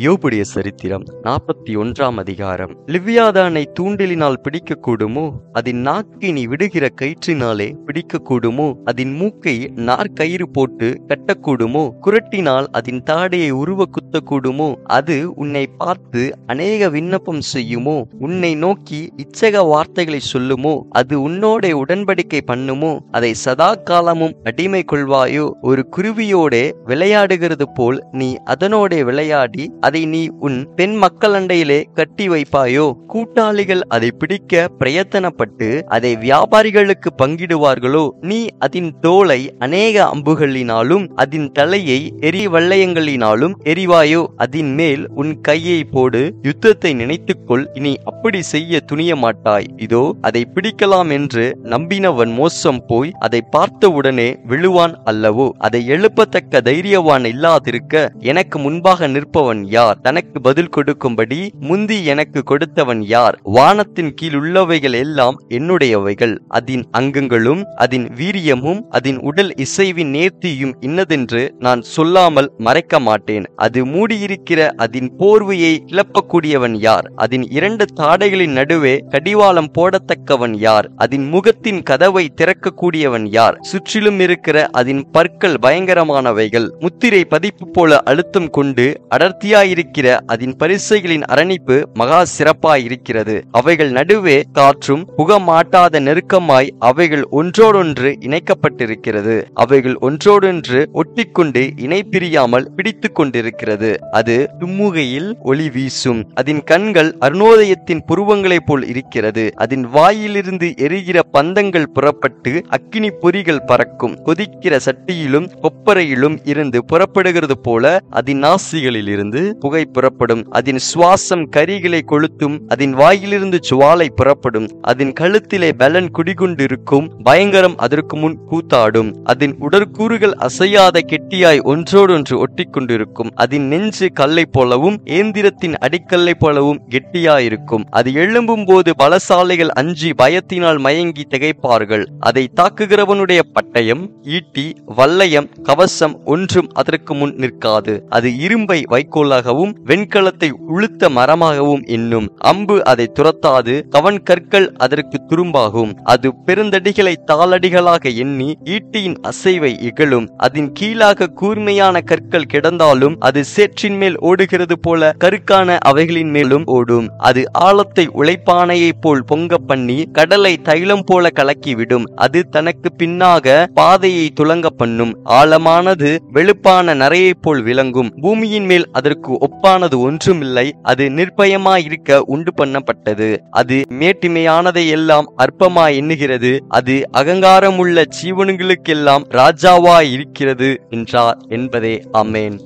யோபுடைய சரித்திரம் 41ஆம் அதிகாரம். லிவ்யாதானை தூண்டிலினால் பிடிக்கக்கூடுமோ? அதன் நாக்கை நீ விடுகிற கயிற்றினாலே பிடிக்கக்கூடுமோ? அதன் மூக்கை நாற்கயிறு போட்டு கட்டக்கூடுமோ? குரட்டினால் அதன் தாடையை உருவ குத்தக்கூடுமோ? அது உன்னை பார்த்து அநேக விண்ணப்பம் செய்யுமோ? உன்னை நோக்கி இச்சக வார்த்தைகளை சொல்லுமோ? அது உன்னோட உடன்படிக்கை பண்ணுமோ? அதை சதா காலமும் அடிமை கொள்வாயோ? ஒரு குருவியோட விளையாடுகிறது போல் நீ அதனோட விளையாடி அதை நீ உன் பெண் மக்கள் அண்டையிலே கட்டி வைப்பாயோ? கூட்டாளிகள் அதை பிடிக்க பிரயத்தனப்பட்டு அதை வியாபாரிகளுக்கு பங்கிடுவார்களோ? நீ அதன் தோலை அநேக அம்புகளினாலும் அதன் தலையை எரிவளையங்களினாலும் எரிவாயோ? அதன் மேல் உன் கையை போடு, யுத்தத்தை நினைத்துக்கொள், இனி அப்படி செய்ய துணிய மாட்டாய். இதோ அதை பிடிக்கலாம் என்று நம்பினவன் மோசம் போய் அதை பார்த்தவுடனே விழுவான் அல்லவோ? அதை எழுப்பத்தக்க தைரியவான் இல்லாதிருக்க எனக்கு முன்பாக நிற்பவன் யார்? தனக்கு பதில் கொடுக்கும்படி முந்தி எனக்கு கொடுத்தவன் யார்? வானத்தின் கீழ் உள்ளவைகள் எல்லாம் என்னுடையவைகள். அதன் அங்கங்களும் அதன் வீரியமும் அதன் உடல் இசைவின் நேர்த்தியும் இன்னதென்று நான் சொல்லாமல் மறைக்க மாட்டேன். அது மூடியிருக்கிற அதன் போர்வையை கிளப்பக்கூடியவன் யார்? அதன் 2 தாடைகளின் நடுவே கடிவாளம் போடத்தக்கவன் யார்? அதன் முகத்தின் கதவை திறக்கக்கூடியவன் யார்? சுற்றிலும் இருக்கிற அதன் பற்கள் பயங்கரமானவைகள். முத்திரை பதிப்பு போல அழுத்தம் கொண்டு அடர்த்தியாயிருக்கிற அதன் பரிசைகளின் அரணிப்பு மகா சிறப்பாயிருக்கிறது. அவைகள் நடுவே காற்றும் புக மாட்டாத நெருக்கமாய் அவைகள் ஒன்றோடொன்று இணைக்கப்பட்டிருக்கிறது. அவைகள் ஒன்றோடொன்று ஒட்டிக்கொண்டு இணை பிரியாமல் பிடித்து கொண்டிருக்கிறது. அது தும்முகையில் ஒளி வீசும். அதன் கண்கள் அருணோதயத்தின் புருவங்களைப் போல் இருக்கிறது. அதன் வாயிலிருந்து எரிகிற பந்தங்கள் புறப்பட்டு அக்கினி பொறிகள் பறக்கும். கொதிக்கிற சட்டியிலும் கொப்பரையிலும் இருந்து புறப்படுகிறது போல அதன் நாசிகளில் இருந்து புகை புறப்படும். அதன் சுவாசம் கரிகளை கொளுத்தும். அதன் வாயிலிருந்து ஜுவாலை புறப்படும். அதன் கழுத்திலே பலன் குடிகொண்டிருக்கும். பயங்கரம் அதற்கு முன் கூத்தாடும். அதன் உடற்கூறுகள் அசையாத கெட்டியாய் ஒன்றோடொன்று ஒட்டி கொண்டிருக்கும். அதன் நெஞ்சு கல்லை போலவும் ஏந்திரத்தின் அடிக்கல்லை போலவும் கெட்டியாயிருக்கும். அது எழும்பும் போது பலசாலைகள் அஞ்சி பயத்தினால் மயங்கி திகைப்பார்கள். அதை தாக்குகிறவனுடைய பட்டயம், ஈட்டி, வல்லையம், கவசம் ஒன்றும் அதற்கு முன் நிற்காது. அது இரும்பை வைக்கோலாகவும் வெண்கலத்தை உளுத்த மரமாகவும் எண்ணும். அம்பு அதை துரத்தாது. கவன் கற்கள் அதற்கு துரும்பாகும். அது பெருந்தடிகளை தாளடிகளாக எண்ணி ஈட்டியின் அசைவை இகழும். அதன் கீழாக கூர்மையான கற்கள் கிடந்தாலும் அது சேற்றின் மேல் ஓடுகிறது போல கருக்கான அவைகளின் மேலும் ஓடும். அது ஆழத்தை உழைப்பானையை போல் பொங்க பண்ணி கடலை தைலம் போல கலக்கிவிடும். அது தனக்கு பின்னாக பாதையை துலங்க பண்ணும். ஆழமானது வெளுப்பான நரையை போல் விளங்கும். பூமியின் மேல் அதற்கு ஒப்பானது ஒன்றுமில்லை. அது நிர்பயமாயிருக்க உண்டு பண்ணப்பட்டது. அது மேட்டிமையானதை எல்லாம் அற்பமாய் எண்ணுகிறது. அது அகங்காரமுள்ள ஜீவன்களுக்கெல்லாம் ராஜாவாய் இருக்கிறது என்றார் என்பதே. ஆமென்.